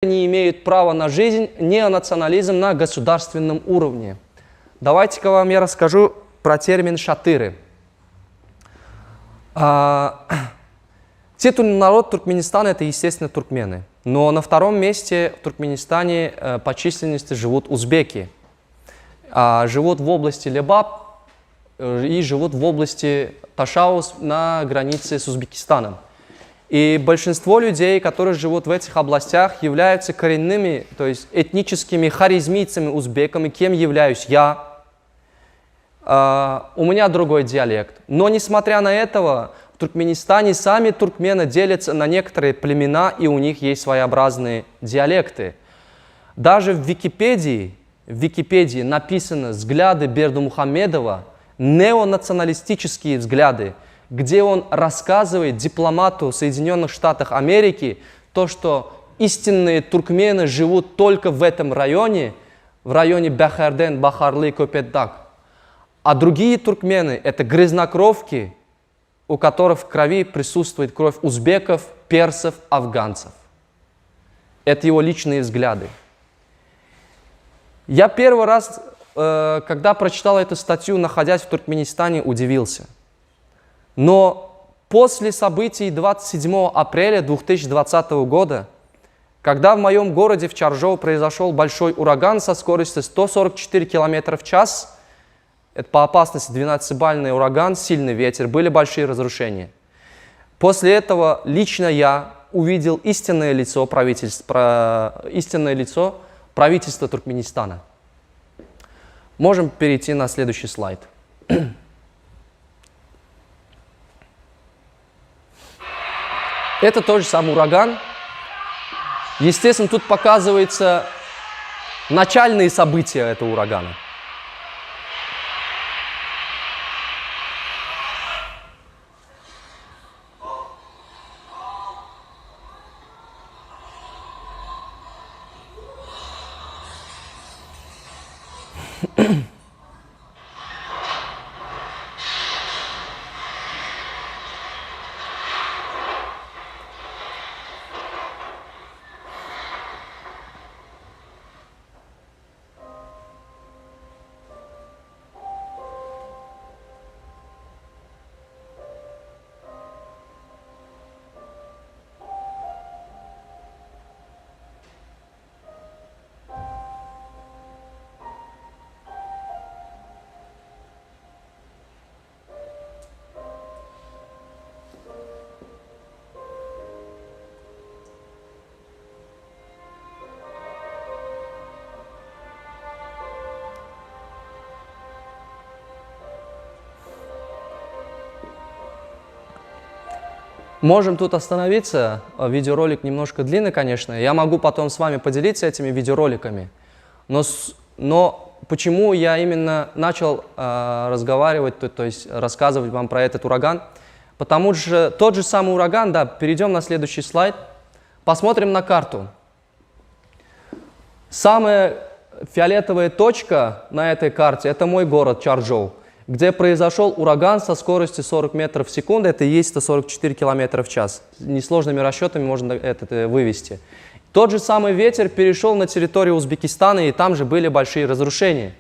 не имеют права на жизнь, неонационализм на государственном уровне. Давайте-ка вам я расскажу про термин «шатыры». Титульный народ Туркменистана – это, естественно, туркмены. Но на втором месте в Туркменистане по численности живут узбеки. Живут в области Лебаб и живут в области Ташаус на границе с Узбекистаном. И большинство людей, которые живут в этих областях, являются коренными, то есть этническими харизмийцами, узбеками, кем являюсь я. У меня другой диалект. Но несмотря на это, в Туркменистане сами туркмены делятся на некоторые племена, и у них есть своеобразные диалекты. Даже в Википедии написано «Взгляды Бердымухамедова», неонационалистические взгляды, где он рассказывает дипломату Соединенных Штатов Америки то, что истинные туркмены живут только в этом районе, в районе Бехерден, Бахарли, Көпетдаг. А другие туркмены – это грязнокровки, у которых в крови присутствует кровь узбеков, персов, афганцев. Это его личные взгляды. Я первый раз, когда прочитал эту статью, находясь в Туркменистане, удивился. Но после событий 27 апреля 2020 года, когда в моем городе, в Чаржоу, произошел большой ураган со скоростью 144 км в час, это по опасности 12-бальный ураган, сильный ветер, были большие разрушения. После этого лично я увидел истинное лицо правительства Туркменистана. Можем перейти на следующий слайд. Это тот же самый ураган. Естественно, тут показываются начальные события этого урагана. Можем тут остановиться. Видеоролик немножко длинный, конечно. Я могу потом с вами поделиться этими видеороликами. Но почему я именно начал разговаривать, то есть рассказывать вам про этот ураган? Потому что тот же самый ураган, да, перейдем на следующий слайд. Посмотрим на карту. Самая фиолетовая точка на этой карте – это мой город Чаржоу, где произошел ураган со скоростью 40 метров в секунду, это и есть 144 километра в час. Несложными расчетами можно это вывести. Тот же самый ветер перешел на территорию Узбекистана, и там же были большие разрушения.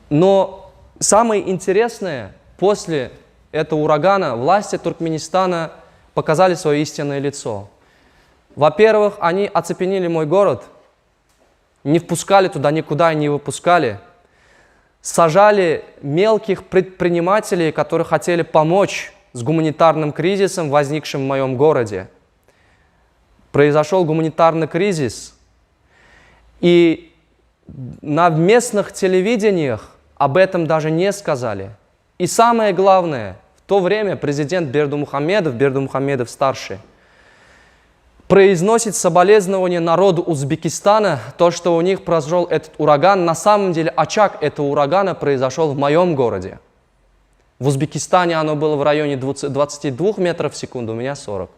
Но самое интересное, после этого урагана власти Туркменистана показали свое истинное лицо. Во-первых, они оцепенили мой город, не впускали туда никуда и не выпускали. Сажали мелких предпринимателей, которые хотели помочь с гуманитарным кризисом, возникшим в моем городе. Произошел гуманитарный кризис, и на местных телевидениях об этом даже не сказали. И самое главное, в то время президент Бердымухамедов старший, произносит соболезнования народу Узбекистана, то, что у них произошел этот ураган. На самом деле очаг этого урагана произошел в моем городе. В Узбекистане оно было в районе 22 метров в секунду, у меня 40.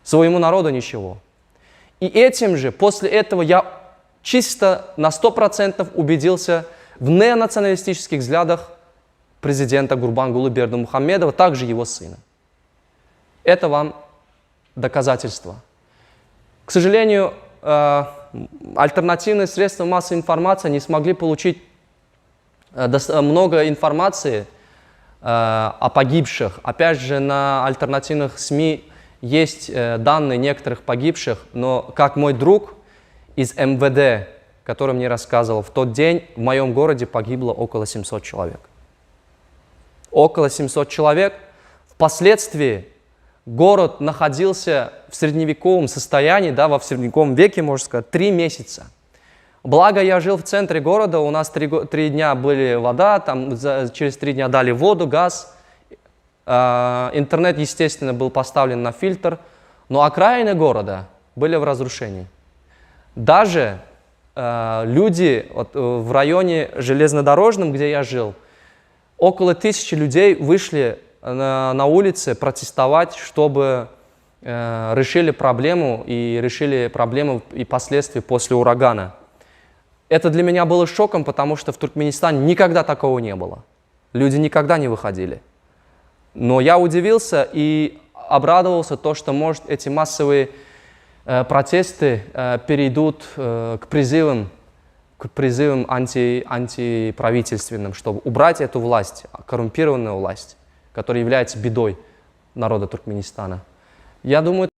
Своему народу ничего. И этим же, после этого я чисто на 100% убедился в неонационалистических взглядах президента Гурбангулы Бердымухамедова, также его сына. Это вам доказательство. К сожалению, альтернативные средства массовой информации не смогли получить много информации о погибших. Опять же, на альтернативных СМИ есть данные некоторых погибших, но как мой друг из МВД, который мне рассказывал, в тот день в моем городе погибло около 700 человек. Около 700 человек. Впоследствии город находился в средневековом состоянии, да, во средневековом веке, можно сказать, 3 месяца. Благо, я жил в центре города, у нас 3 дня были вода, там через 3 дня дали воду, газ. Интернет, естественно, был поставлен на фильтр, но окраины города были в разрушении. Даже люди в районе железнодорожном, где я жил, около 1000 людей вышли на улице протестовать, чтобы решили проблему и последствия после урагана. Это для меня было шоком, потому что в Туркменистане никогда такого не было. Люди никогда не выходили. Но я удивился и обрадовался то, что, может, эти массовые протесты перейдут к призывам антиправительственным, чтобы убрать эту власть, коррумпированную власть, которая является бедой народа Туркменистана. Я думаю,